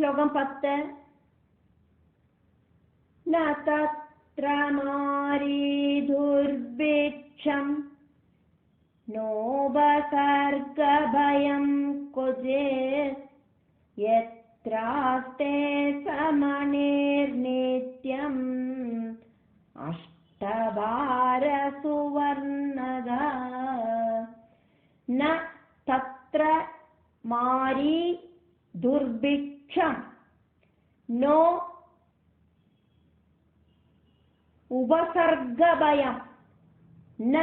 ശ്ലോകം 10. ന തത്ര നാരീ ദുർഭിക്ഷം നോപസർഗഭയം ക്വചിത് യത്രാസ്തേ സമനിർനിത്യം അഷ്ടഭാരസുവർണദ. ന തത്ര മാരീ ദുർഭിക്ഷം നോ ഉപസർഗഭയം ന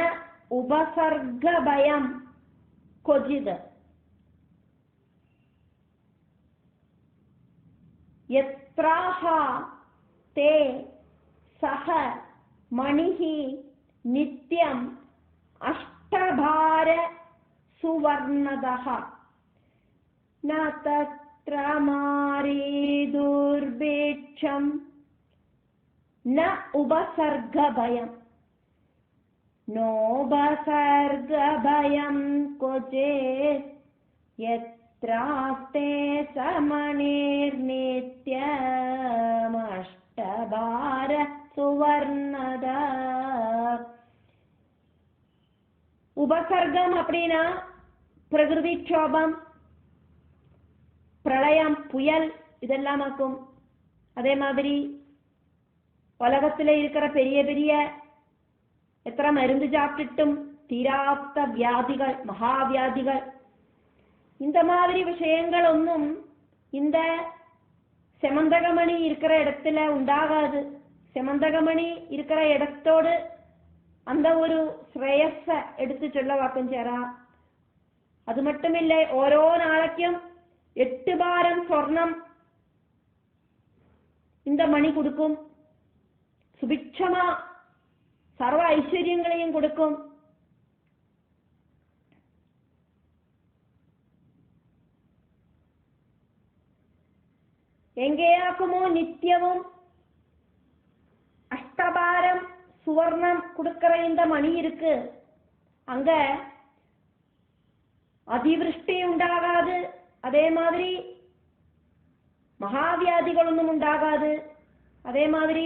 ഉപസർഗഭയം ക്വചിത് യത്രാഹ തേ സഹ മണിഃ നിത്യം അഷ്ടഭാര സുവർണദഃ. ന തത്ര മാരീ ദുർഭിക്ഷം ന ഉപസർഗഭയം നോപസർഗഭയം ക്വചിത് യത്രാസ്തേ സമനിർനിത്യമഷ്ടഭാര സുവർണദ. உபசர்க்கம் அப்படின்னா பிரகிருதிக்ஷோபம், பிரளயம், புயல் இதெல்லாம் ஆக்கும். அதே மாதிரி உலகத்துல இருக்கிற பெரிய பெரிய എത്ര മരുന്ന് சாப்பிட்டுட்டும் தீராத்த வியாதிகள், மகாவியாதிகள், இந்த மாதிரி விஷயங்கள் ஒன்றும் இந்த செமந்தகமணி இருக்கிற இடத்துல உண்டாகாது. செமந்தகமணி இருக்கிற இடத்தோடு அந்த ஒரு ശ്രേയസ്സ എടുത്തു ചൊല്ലവാക്കും ചേരാ. അത് മട്ടുമില്ല, ഓരോ നാളേക്കും 8 ഭാരം സ്വർണം இந்த மணி கொடுக்கும். சுபிட்சமா சர்வ ஐஸ்வர்யங்களையும் கொடுக்கும். எங்கேயாக்குமோ நித்தியமும் அஷ்டபாரம் சுவர்ணம் கொடுக்கிற இந்த மணி இருக்கு, அங்க அதிவிருஷ்டி உண்டாகாது. அதே மாதிரி மகாவியாதிகளொன்னும் உண்டாகாது. அதே மாதிரி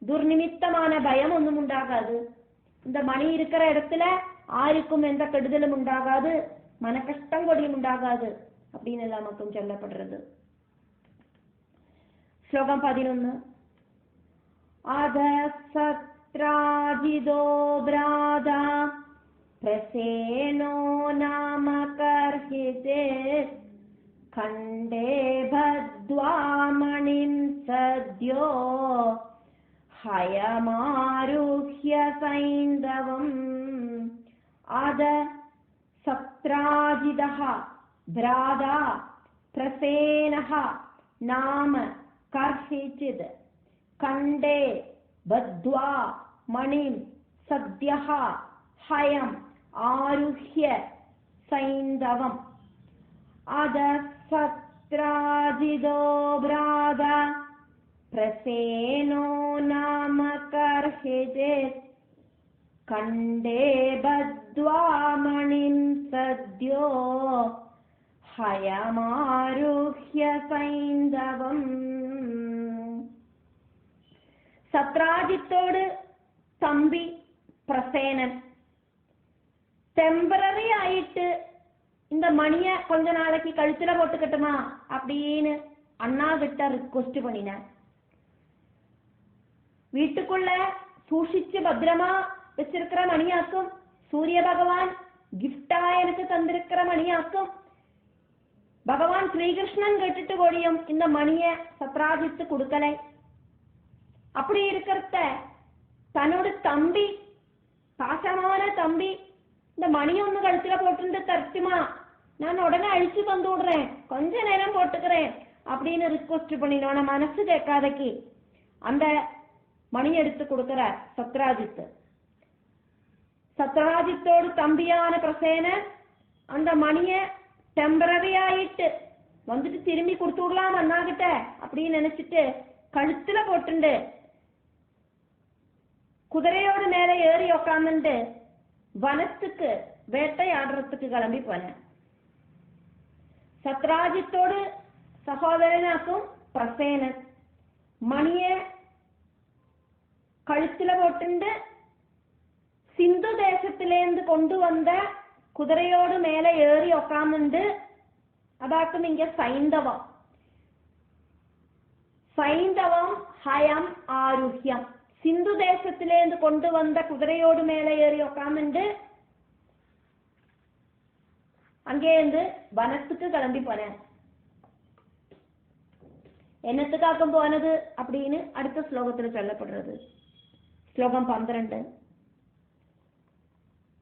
துர்நிமித்தமான பயம் ஒன்றும் உண்டாகாது. இந்த மணி இருக்கிற இடத்துல ஆருக்கும் எந்த கெடுதலும் உண்டாகாது, மன கஷ்டம் கொடியும் உண்டாகாது அப்படின்னு எல்லாம் மட்டும் சொல்லப்படுறது. ஸ்லோகம் 11. அத சத்ராஜிதோ ப்ராதா பிரசேனோ நாம கர்ஹிதே கண்டே பத்வாமணிம் சத்யோ ஹயமாருஹ்ய சைந்தவம். அத சத்ராஜிதः ப்ராதா பிரசேனः நாம கர்ஹிசித் கண்டே பத்வா மணிம் சத்யः ஹயம் ஆருஹ்ய சைந்தவம். அத சத்ராஜிதோ ப்ராதா பிரசேனோ நாம கர்ஹிசித் கண்டே பத்வா மணிம் சத்யோ ஹயமாருஹ்ய சைந்தவம். சத்ராஜித்தோடு தம்பி பிரசேனன் டெம்பரரி ஆயிட்டு இந்த மணிய கொஞ்ச நாளைக்கு கழுத்துல போட்டுக்கட்டுமா அப்படின்னு அண்ணா கிட்ட ரிக்வெஸ்ட் பண்ணின. வீட்டுக்குள்ள சூஷிச்சு பத்திரமா வச்சிருக்கிற மணியாக்கும், சூரிய பகவான் கிஃப்டா எனக்கு தந்திருக்கிற மணியாக்கும். பகவான் ஸ்ரீகிருஷ்ணன் கேட்டுட்டு ஓடியும் இந்த மணிய சத்ராஜித்து கொடுக்கலை. அப்படி இருக்கிறத தன்னோட தம்பி, பாசமான தம்பி, இந்த மணி ஒண்ணு கழுத்துல போட்டு தரட்டுமா, நான் உடனே அழிச்சு தந்து விடுறேன், கொஞ்ச நேரம் போட்டுக்கிறேன் அப்படின்னு ரிக்வெஸ்ட் பண்ணினோட மனசு கேட்காதக்கு அந்த மணி எடுத்து கொடுக்கிறார் சத்ராஜித். சத்ராஜித்தோடு தம்பியான பிரசேனன் அந்த மணிய டெம்பரரி ஆயிட்டு வந்துட்டு திரும்பி கொடுத்து விடலாம் அண்ணாகிட்ட அப்படின்னு நினைச்சிட்டு கழுத்துல போட்டுண்டு குதிரையோடு மேல ஏறி உக்காந்துட்டு வனத்துக்கு வேட்டையாடுறதுக்கு கிளம்பி போனேன். സത്രാജിത്തോട് സഹോദരനാക്കും പ്രസേനൻ. മണിയെ കഴുത്തില പോട്ടുണ്ട് സിന്ധു ദേശത്തിലേന്ത് കൊണ്ടുവന്ന കുതിരയോട് മേലെ ഏറി ഒക്കാമുണ്ട്. അതാക്കും ഇങ്ങ സൈന്ധവം. സൈന്ധവം ഹയം ആരുഹ്യം. സിന്ധു ദേശത്തിലേന്ത് കൊണ്ടുവന്ന കുതിരയോട് മേലെ ഏറി ഒക്കാമുണ്ട്. அங்கேருந்து வனத்துக்கு கிளம்பி போனேன். என்னத்துக்காக்கும் போனது அப்படின்னு அடுத்த ஸ்லோகத்துல சொல்லப்படுறது. ஸ்லோகம் 12.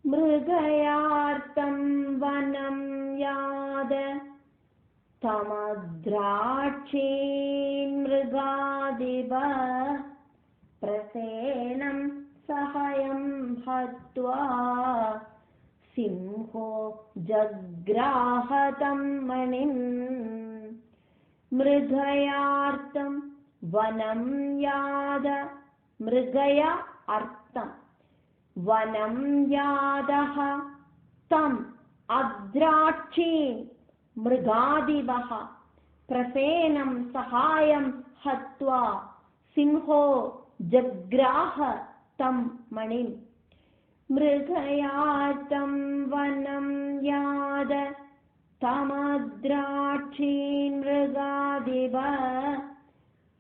மிருகயார்த்தம் வனம் யாத தமத்ராட்சீன் மிருகாதிப பிரசேனம் சஹயம் ஹத்வா சிம்ஹோ ஜக்ராஹதம் மணிம். மிருகயார்த்தம் வனம் யாத. மிருகய அர்த்தம் வனம் யாதஹ தம் அத்ராட்சீன் மிருகாதிபஹ பிரசேனம் சஹாயம் ஹத்வா சிம்ஹோ ஜக்ராஹ தம் மணிம். மிருகயார்த்தம் வனம் யாத தமத்ராட்சீன் மிருகாதிப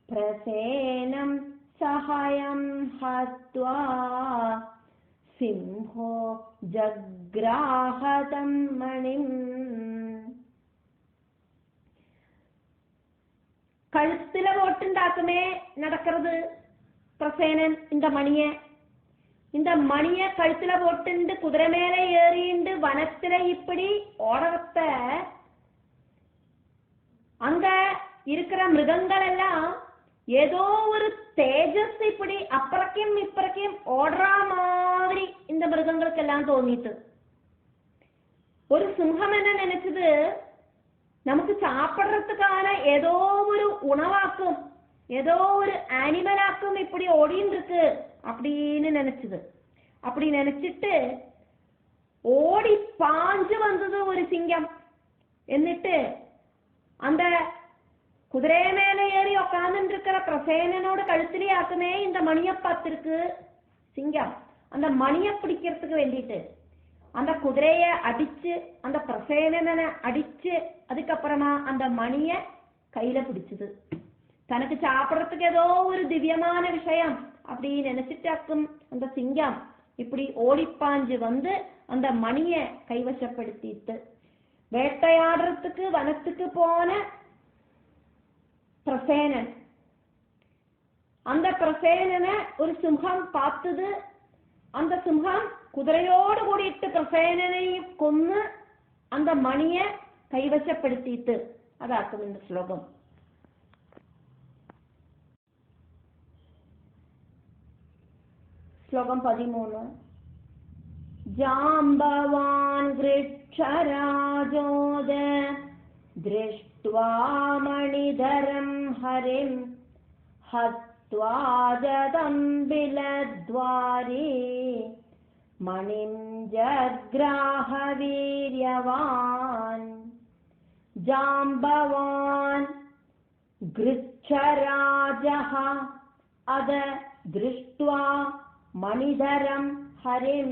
பிரசேனம் சஹயம் ஹத்வா சிம்ஹோ ஜக்ராஹதம் மணிம். கழுத்துல போட்டுண்டாக்குமே நடக்கிறது பிரசேனன் இந்த மணிய கழுத்துல போட்டு குதிரை மேல ஏறிண்டு வனத்துல இப்படி ஓடவத்த அங்க இருக்கிற மிருகங்கள் எல்லாம் ஏதோ ஒரு தேஜஸ் இப்படி அப்புறக்கும் இப்புறக்கும் ஓடுற மாதிரி இந்த மிருகங்களுக்கு எல்லாம் தோணிட்டு. ஒரு சிங்கம் என்ன நினைச்சது, நமக்கு சாப்பிடுறதுக்கான ஏதோ ஒரு உணவாக்கும், ஏதோ ஒரு ஆனிமலாக்கும் இப்படி ஓடின்னு இருக்கு அப்படின்னு நினைச்சது. அப்படி நினைச்சிட்டு ஓடி பாஞ்சு வந்தது ஒரு சிங்கம். എന്നിട്ട് அந்த குதிரை மேல ஏறி உட்கார்ந்து இருக்கிற பிரசேனனோட கழுத்திலே ஆக்குமே இந்த மணியை பார்த்திருக்கு சிங்கம். அந்த மணியை பிடிக்கிறதுக்கு வேண்டிட்டு அந்த குதிரைய அடிச்சு அந்த பிரசேனனை அடிச்சு அதுக்கப்புறமா அந்த மணிய கையில பிடிச்சது. தனக்கு சாப்பிடறதுக்கு ஏதோ ஒரு திவ்யமான விஷயம் அப்படி நினைச்சிட்டாக்கும் அந்த சிங்கம் இப்படி ஓடிப்பாஞ்சு வந்து அந்த மணிய கைவசப்படுத்திட்டு வேட்டையாடுறதுக்கு வனத்துக்கு போன பிரசேனன். அந்த பிரசேனனை ஒரு சிங்கம் பார்த்தது. அந்த சிங்கம் குதிரையோடு கூடிட்டு பிரசேனனை கொன்னு அந்த மணிய கைவசப்படுத்திட்டு. அதாக்கும் இந்த ஸ்லோகம். श्लोकम 13. जाम्बवान् वृक्षराजोद दृष्ट्वा मणिधरं हरिं हत्वा जतं बिलद्वारे मणिं जग्राह वीर्यवान्. जाम्बवान् गृच्छराजः अद दृष्ट्वा मणिधरं हरिं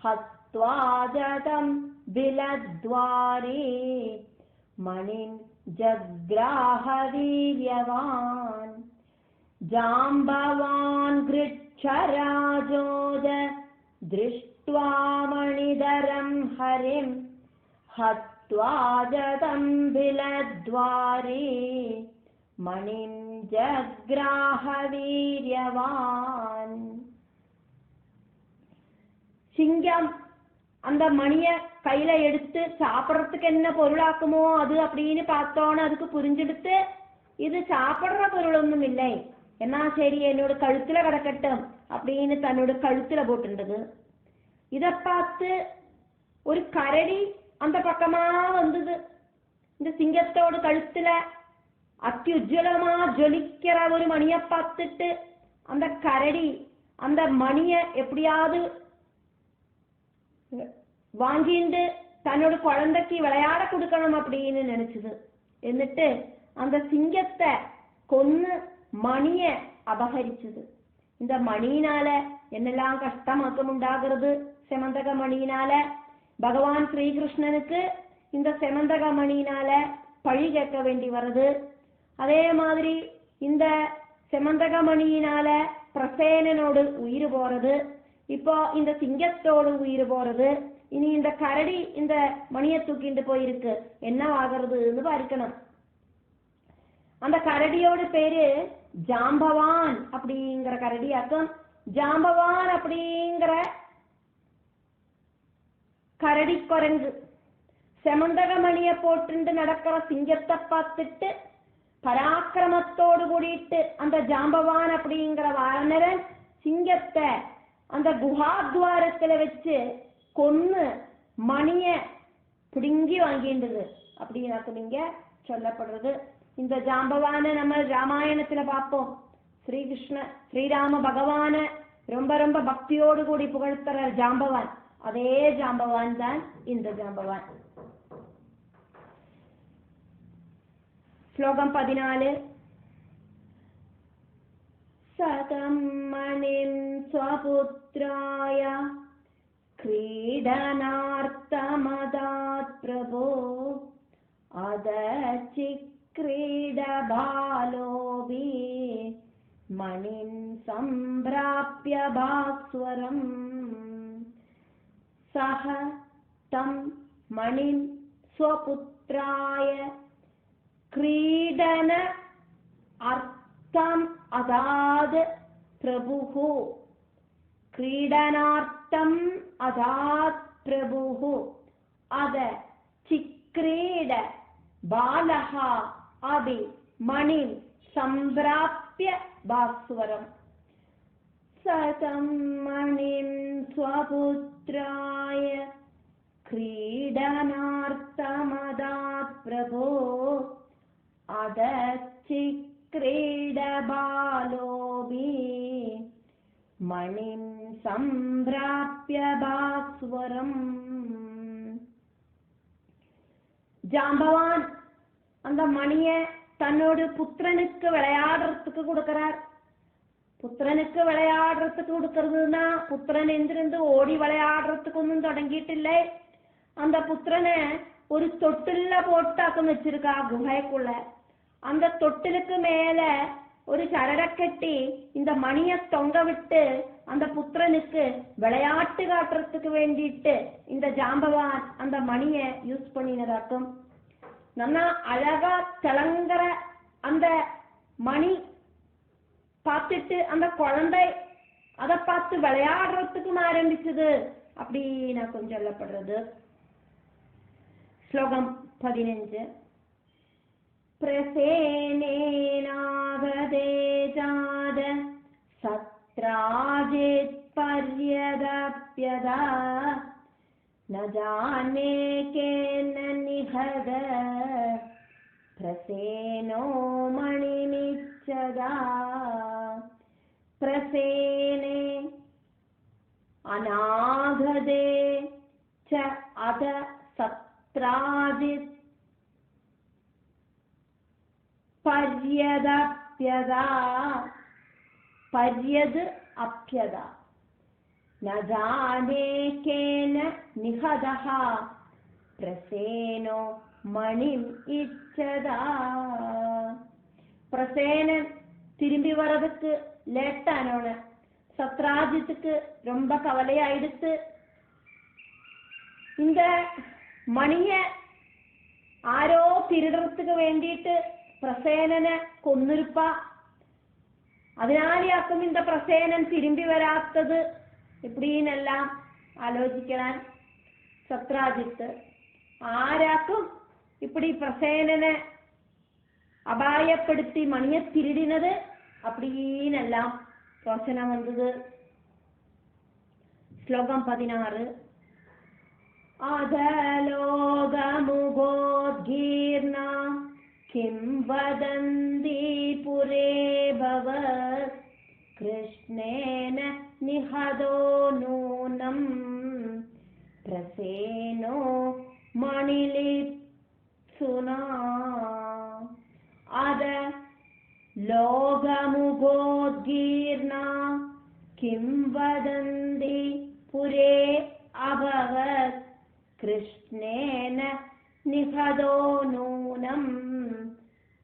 हत्वा जतं बिलद्वारे मणिं जग्राह वीर्यवान्. जाम्बवान् गृच्छराजोद दृष्ट्वा मणिधरं हरिं हत्वा जतं बिलद्वारे मणिं जग्राह वीर्यवान्. சிங்கம் அந்த மணிய கையில எடுத்து சாப்பிடறதுக்கு என்ன பொருளாக்குமோ அது அப்படின்னு பார்த்தோன்னு அதுக்கு புரிஞ்செடுத்து இது சாப்பிடுற பொருள் ஒன்றும் இல்லை, என்ன சரி என்னோட கழுத்துல கிடக்கட்டும் அப்படின்னு தன்னோட கழுத்துல போட்டுண்டது. இத பார்த்து ஒரு கரடி அந்த பக்கமா வந்தது. இந்த சிங்கத்தோட கழுத்துல அத்தியுஜ்வலமா ஜொலிக்கிற ஒரு மணிய பார்த்துட்டு அந்த கரடி அந்த மணிய எப்படியாவது வாங்கிண்டு தன்னோட குழந்தைக்கு விளையாட கொடுக்கணும் அப்படின்னு நினைச்சது. എന്നിട്ട് அந்த சிங்கத்தை கொன்னு மணிய அபகரிச்சது. இந்த மணியினால என்னெல்லாம் கஷ்டமாக்கம் உண்டாகிறது. செமந்தக மணியினால பகவான் ஸ்ரீகிருஷ்ணனுக்கு இந்த செமந்தக மணியினால பழி கேட்க வேண்டி வருது. அதே மாதிரி இந்த செமந்தக மணியினால பிரசேனனோடு உயிர் போறது. இப்போ இந்த சிங்கத்தோடு உயிர் போறது. இனி இந்த கரடி இந்த மணியை தூக்கிட்டு போயிருக்கு, என்ன ஆகிறதுன்னு பார்க்கணும். அந்த கரடியோட பேரு ஜாம்பவான் அப்படிங்கிற கரடியாக்கம். ஜாம்பவான் அப்படிங்கிற கரடி குரங்கு செமந்தக மணியை போட்டு நடக்கிற சிங்கத்தை பார்த்துட்டு பராக்கிரமத்தோடு கூடிட்டு அந்த ஜாம்பவான் அப்படிங்கிற வானரன் சிங்கத்தை அந்த குஹாத்வாரத்துல வச்சு கொன்னு மணிய பிடுங்கி வாங்கின்றது அப்படின்னு இங்க சொல்லப்படுறது. இந்த ஜாம்பவான நம்ம ராமாயணத்துல பார்ப்போம். ஸ்ரீராம பகவான ரொம்ப ரொம்ப பக்தியோடு கூடி புகழ்த்துற ஜாம்பவான், அதே ஜாம்பவான் தான் இந்த ஜாம்பவான். ஸ்லோகம் 14. சதம் மணிம் ஸ்வபுத்ராய क्रीडनार्थमदात् प्रभो अदचिक्रीडबालोऽपि मणिं सम्प्राप्य भास्वरम् सः तं मणिं स्वपुत्राय क्रीडन अर्थम् अदात् प्रभुः क्रीडनार्थम् अदात् प्रभुः अद चिक्रीड बालः अपि मणिं सम्प्राप्य भास्वरम् सतं मणिं स्वपुत्राय क्रीडनार्थमदात् प्रभो अद चिक्रीड बालोऽपि मणिं सम्प्राप्य भास्वरम्. ஜாம்பவான் அந்த மணிய தன்னோட புத்திரனுக்கு விளையாடுறதுக்கு கொடுக்கிறார். புத்திரனுக்கு விளையாடுறதுக்கு கொடுக்கறதுன்னா புத்திரன் எந்திருந்து ஓடி விளையாடுறதுக்கு ஒன்றும் தொடங்கிட்டில்லை. அந்த புத்திரனை ஒரு தொட்டில்ல போட்டாக்கம் வச்சிருக்கா குகைக்குள்ள. அந்த தொட்டிலுக்கு மேல ஒரு சரட கட்டி இந்த மணிய தொங்க விட்டு அந்த புத்திரனுக்கு விளையாட்டு காட்டுறதுக்கு வேண்டிட்டு இந்த ஜாம்பவான் அந்த மணிய யூஸ் பண்ணினதாக்கும். நல்லா அழகா திளங்குற அந்த மணி பார்த்துட்டு அந்த குழந்தை அதை பார்த்து விளையாடுறதுக்கும் ஆரம்பிச்சது அப்படின்னு கொஞ்சம் சொல்லப்படுறது. ஸ்லோகம் 15. प्रसेनेनागदे जाद सत्राजित् पर्यदप्यदा न जाने केन निहद प्रसेनो मणिमिच्छदा. प्रसेने अनागदे च अद सत्राजित् पर्यदप्यदा पर्यद अप्यदा न जाने केन निहदः प्रसेनो मणिम इच्छदा. பிரசேனன் திரும்பி வர்றதுக்கு லேட் ஆனோன சத்ராஜித்துக்கு ரொம்ப கவலையாயிடுத்து. இந்த மணிய ആരോ തിരിടറത്തുക്ക് വേണ്ടിയിട്ട് പ്രസേനനെ കൊന്നിരുപ്പ. അതിനാലിയാക്കും இந்த പ്രസേനൻ തിരുമ്പി വരാത്തത് ഇപ്പടിന്നെല്ലാം ആലോചിക്കാൻ സത്രാജിത്ത്. ആരാക്കും ഇപ്പടി പ്രസേനനെ അപായപ്പെടുത്തി മണിയെ തിരിടിനത് അപ്പടിന്നെല്ലാം യോചന വന്നത്. ശ്ലോകം 16. अधलोकमुखोद्गीर्ण किं वदन्ति पुरे भवत् कृष्णेन निहतो नूनं प्रसेनो மணிலிப்சுனா அத லோகமுகோத்கீர்ணா கிம் வதந்தி புரே அபவத் கிருஷ்ணேன நிகதோ நூனம்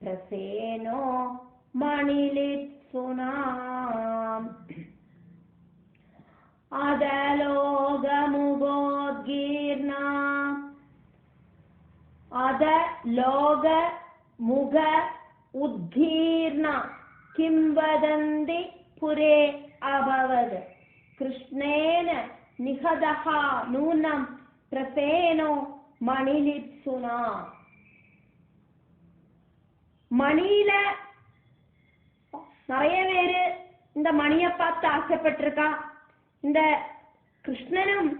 பிரசேனோ மணிலிப்சுனா அதலோகமுகோத்கீர்ணா அதலோக முக உத்கீர்ணா கிம் வதந்தி புரே அபவத் கிருஷ்ணேன நிகதஹ நூனம் பிரசேனோ மணிலிப்சுனா. மணியில நிறைய பேரு இந்த மணியை பார்த்து ஆசைப்பட்டிருக்கா. இந்த கிருஷ்ணனும்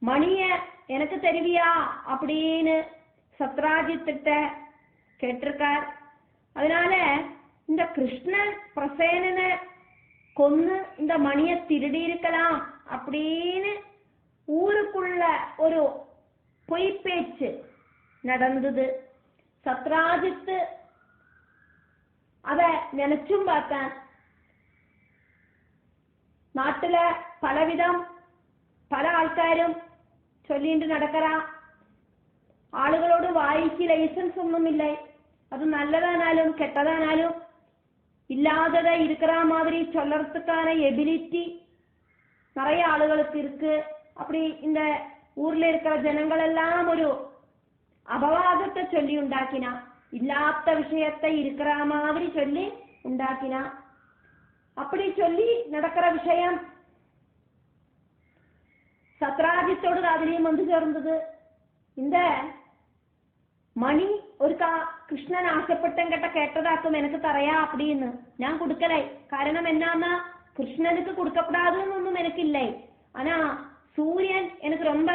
மணிய எனக்கு தெரிவியா அப்படின்னு சத்ராஜித்திட்ட கேட்டிருக்கார். அதனால இந்த கிருஷ்ணன் பிரசேனனை கொன்னு இந்த மணியை திருடி இருக்கலாம் அப்படின்னு ஊருக்குள்ள ஒரு பொய் பேச்சு நடந்தது. சத்ராஜித்து அத நினைச்சும் பார்த்தான். നാട്ടില പലവിധം പല ആൾക്കാരും ചൊല്ലിയിട്ട് നടക്കറാ. ആളുകളോട് വായിക്ക് ലൈസൻസ് ഒന്നുമില്ല. അത് നല്ലതാനാലും കെട്ടതാനാലും இல்லாததை இருக்கிற மாதிரி சொல்லறதுக்கான எபிலிட்டி நிறைய ஆளுகளுக்கு இருக்கு. அப்படி இந்த ஊர்ல இருக்கிற ஜனங்கள் எல்லாம் ஒரு அபவாதத்தை சொல்லி உண்டாக்கினா, இல்லாத விஷயத்தை இருக்கிற மாதிரி சொல்லி உண்டாக்கினா. அப்படி சொல்லி நடக்கிற விஷயம் சத்ராஜித்தோடு காதலியும் வந்து சேர்ந்தது. இந்த மணி ഒരു കൃഷ്ണൻ ആശപ്പെട്ടെങ്കിട്ട കേട്ടതാക്കും എനിക്ക് തറയാ அப்படின்னு ഞാൻ കൊടുക്കലേ. കാരണം എന്നാ കൃഷ്ണനുக்கு കൊടുക്കപ്പെടാതൊന്നും എനിക്കില്ലേ. ஆனா சூரியன் எனக்கு ரொம்ப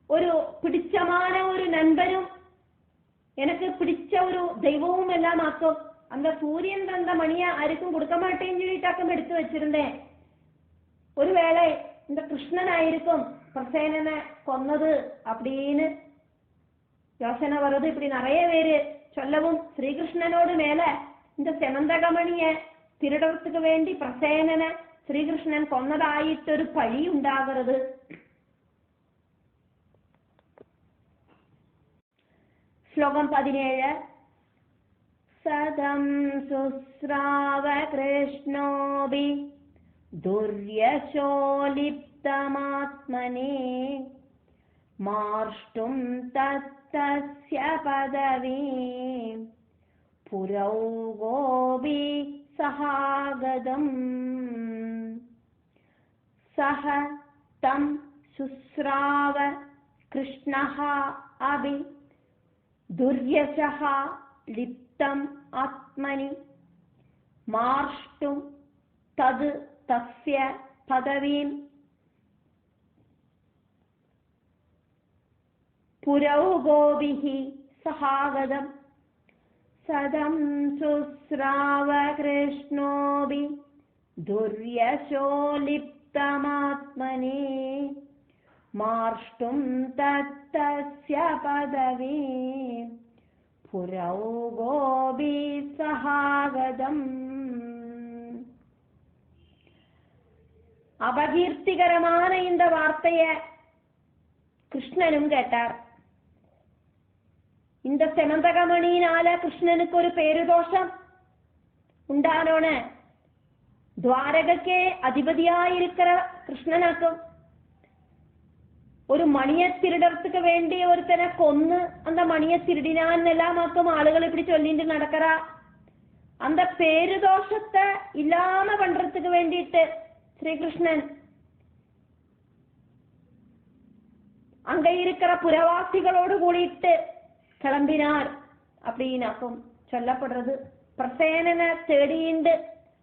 ஒரு பிடிச்சமான ஒரு நண்பரும் எனக்கு பிடிச்ச ஒரு தெய்வமும் எல்லாம் ஆக்கும். அந்த சூரியன் தந்த மணியை யாருக்கும் கொடுக்க மாட்டேன்னு சொல்லிட்டாக்கும் எடுத்து வச்சிருந்தேன். ஒருவேளை இந்த கிருஷ்ணனாயிருக்கும் பிரசேனனை கொன்னது அப்படின்னு யோசனை வருது. இப்படி நிறைய பேரு சொல்லவும் ஸ்ரீகிருஷ்ணனோடு மேல இந்த செமந்தகமணிய திருடறதுக்கு வேண்டி பிரசேனனை ஸ்ரீகிருஷ்ணன் கொன்னதாயிட்டொரு பழி உண்டாகிறது. ശ്ലോകം 17. സദം സുസ്രാവ കൃഷ്ണോബി ദുര്യശോലിപ്തമാത്മനേ മാർഷ്ടും തത്തസ്യ പദവീം പുരൗഗോപി സഹാഗതം സഹ തം ശുശ്രാവ കൃഷ്ണഃ അഭി ദുര്യശഃ ലിപ്തം ആത്മനി മാർഷ്ടും തത് തസ്യ പദവീം പുരൗഗോഭിഃ സഹാഗതം സദം ശുശ്രാവ കൃഷ്ണോബി ദുര്യശോ ലിപ്തമാത്മനേ മാർഷ്ടും തത്തസ്യ പദവീം പുരൗഗോഭി സഹാഗതം. அபகீர்த்திகரமான இந்த வார்த்தைய கிருஷ்ணனும் கேட்டார். இந்த செமந்தகமணியினால கிருஷ்ணனுக்கு ஒரு பேருதோஷம் உண்டானோன்னு துவாரகக்கே அதிபதியாயிருக்கிற கிருஷ்ணனாக்கும் ஒரு மணியை திருடறதுக்கு வேண்டிய ஒருத்தனை கொன்னு அந்த மணியை திருடினான்னு எல்லாமாக்கும் ஆளுகள் இப்படி சொல்லிட்டு நடக்கிறா. அந்த பேருதோஷத்தை இல்லாம பண்றதுக்கு வேண்டிட்டு ஸ்ரீகிருஷ்ணன் அங்க இருக்கிற புறவாசிகளோடு கூடிட்டு கிளம்பினார் அப்படின்னாக்கும் சொல்லப்படுறது. பிரசேனனை தேடிண்டு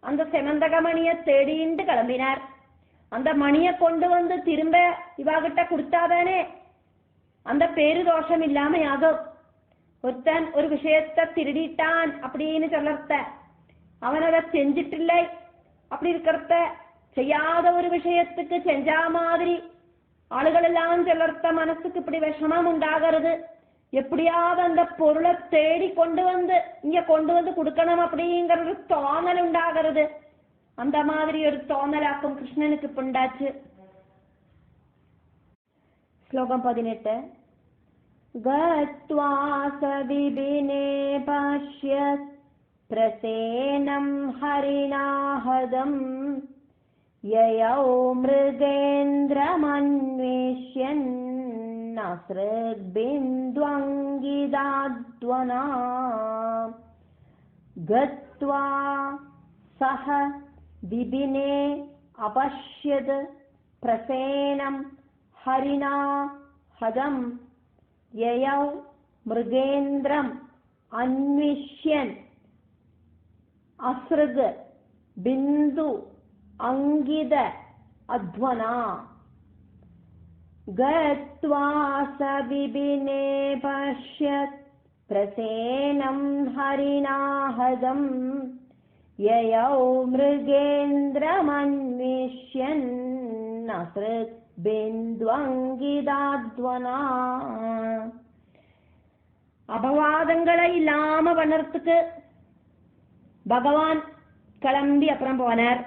அந்த செமந்தகமணியை தேடிண்டு கிளம்பினார். அந்த மணியை கொண்டு வந்து திரும்ப இவாகிட்ட கொடுத்தாதானே அந்த பேருதோஷம் இல்லாமையாகும். ஒருத்தன் ஒரு விஷயத்தை திருடிட்டான் அப்படின்னு சொல்லறத அவன் அதை செஞ்சிட்டில்லை அப்படி இருக்கிறத செய்யாத ஒரு விஷயத்துக்கு செஞ்சா மாதிரி ஆளுகளெல்லாம் சிலர்த்த மனசுக்கு இப்படி விஷமம் உண்டாகிறது. எப்படியாவது அந்த பொருளை தேடி கொண்டு வந்து இங்க கொண்டு வந்து கொடுக்கணும் அப்படிங்கிறது தோணல் உண்டாகிறது. அந்த மாதிரி ஒரு தோணலாக்கும் கிருஷ்ணனுக்கு இப்ப உண்டாச்சு. ஸ்லோகம் 18. गत्वा सविबिने पश्यत् प्रसेनं हरिणाहदम् ययौ मृगेन्द्रमन्वेष्यन् नसृग्बिन्द्वङ्गिदाद्वना गत्वा सह विबिने अपश्यत् प्रसेनं हरिणा हदम् ययौ मृगेन्द्रम् अन्विष्यन् असृग बिन्दु अंगिद अध्वना गत्वा स विबिने पश्यत् प्रसेनं हरिणाहदम् ययौ मृगेन्द्रमन्विष्यन् असृग பிந்துவங்கிதாத்வனா. அபவாதங்களை இல்லாம பண்ணறதுக்கு பகவான் கிளம்பி அப்புறம் போனார்.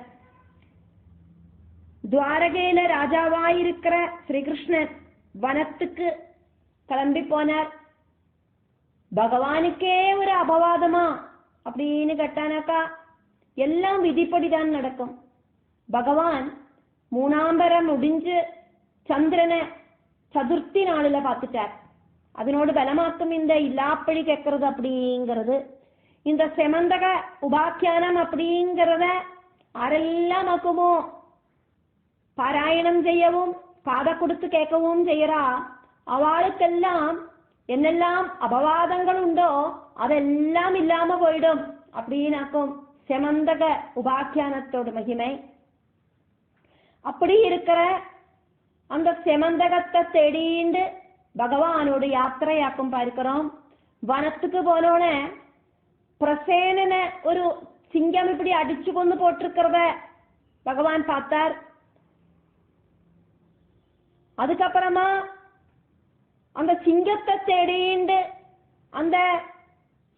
துவாரகையில ராஜாவாயிருக்கிற ஸ்ரீகிருஷ்ணன் வனத்துக்கு கிளம்பி போனார். பகவானுக்கே ஒரு அபவாதமா அப்படின்னு கேட்டானாக்கா எல்லாம் விதிப்படிதான் நடக்கும். பகவான் மூணாம்பரம் முடிஞ்சு சந்திரனை சதுர்த்தி நாளில பார்த்துட்டார். அதனோடு பலமாக்கும் இந்த இல்லாப்பழி கேட்கறது அப்படிங்கிறது, இந்த செமந்தக உபாக்கியானம் அப்படிங்கிறத ஆரெல்லாம் ஆக்குமோ பாராயணம் செய்யவும் காதை கொடுத்து கேட்கவும் செய்யறா அவளுக்கெல்லாம் என்னெல்லாம் அபவாதங்கள் உண்டோ அதெல்லாம் இல்லாம போயிடும் அப்படின்னாக்கும் செமந்தக உபாக்கியானத்தோட மகிமை. அப்படி இருக்கிற அந்த செமந்தகத்தை தேடிண்டு பகவானோட யாத்திரையாக்கும் பார்க்கிறோம். வனத்துக்கு போனோட பிரசேனனை ஒரு சிங்கம் இப்படி அடிச்சு கொண்டு போட்டிருக்கிறத பகவான் பார்த்தார். அதுக்கப்புறமா அந்த சிங்கத்தை தேடிண்டு அந்த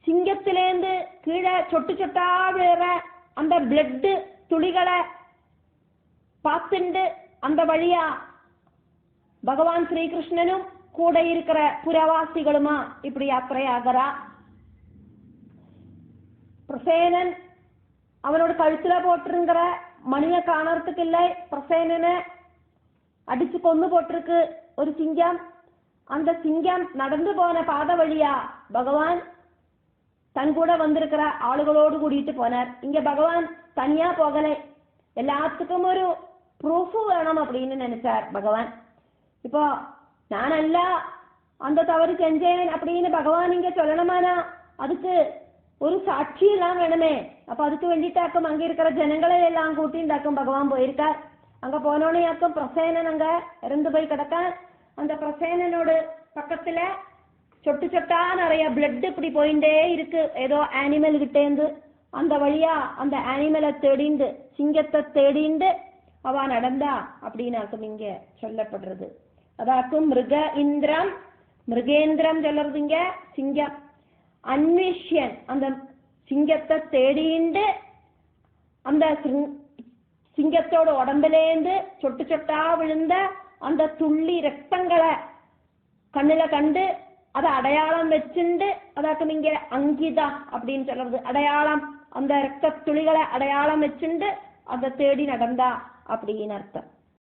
சிங்கத்திலேந்து கீழே சொட்டு சொட்டா விழுற அந்த பிளட் துளிகளை பார்த்துண்டு அந்த வழியா பகவான் ஸ்ரீகிருஷ்ணனும் கூட இருக்கிற புறவாசிகளுமா இப்படி யாத்திரையாகிறா. பிரசேனன் அவனோட கழுத்துல போட்டிருக்கிற மணியை காணறதுக்கு இல்லை, பிரசேனனை அடிச்சு கொண்டு போட்டிருக்கு ஒரு சிங்கம். அந்த சிங்கம் நடந்து போன பாத வழியா பகவான் தன் கூட வந்திருக்கிற ஆளுகளோடு கூட்டிட்டு போனார். இங்க பகவான் தனியா போகலை, எல்லாத்துக்கும் ஒரு ப்ரூஃப் வேணும் அப்படின்னு நினைச்சார் பகவான். இப்போ நானல்ல அந்த தவறு செஞ்சேன் அப்படின்னு பகவான் இங்க சொல்லணுமானா அதுக்கு ஒரு சாட்சி எல்லாம் வேணுமே. அப்ப அதுக்கு வேண்டிட்டாக்கும் அங்க இருக்கிற ஜனங்களை எல்லாம் கூட்டிண்டாக்கும் பகவான் போயிருக்கார். அங்க போனோனையாக்கும் பிரசேனன் அங்க இறந்து போய் கிடக்க. அந்த பிரசேனனோட பக்கத்துல சொட்டு சொட்டா நிறைய பிளட் இப்படி போயிட்டே இருக்கு ஏதோ ஆனிமல் கிட்டேந்து. அந்த வழியா அந்த ஆனிமலை தேடிண்டு சிங்கத்தை தேடிண்டு அவ நடந்தா அப்படின்னாக்கும் இங்க சொல்லப்படுறது. அதாக்கும் மிருகேந்திரம் சொல்றது இங்க சிங்கம். அன்விஷ்யன் அந்த சிங்கத்தை தேடிண்டு அந்த சிங்கத்தோட உடம்புலேந்து சொட்டு சொட்டா விழுந்த அந்த துள்ளி ரத்தங்களை கண்ணுல கண்டு அதை அடையாளம் வச்சுண்டு அதாக்கும் இங்க அங்கிதா அப்படின்னு சொல்றது அடையாளம். அந்த ரத்த துளிகளை அடையாளம் வச்சுண்டு அதை தேடி நடந்தா அப்படின்னு அர்த்தம்.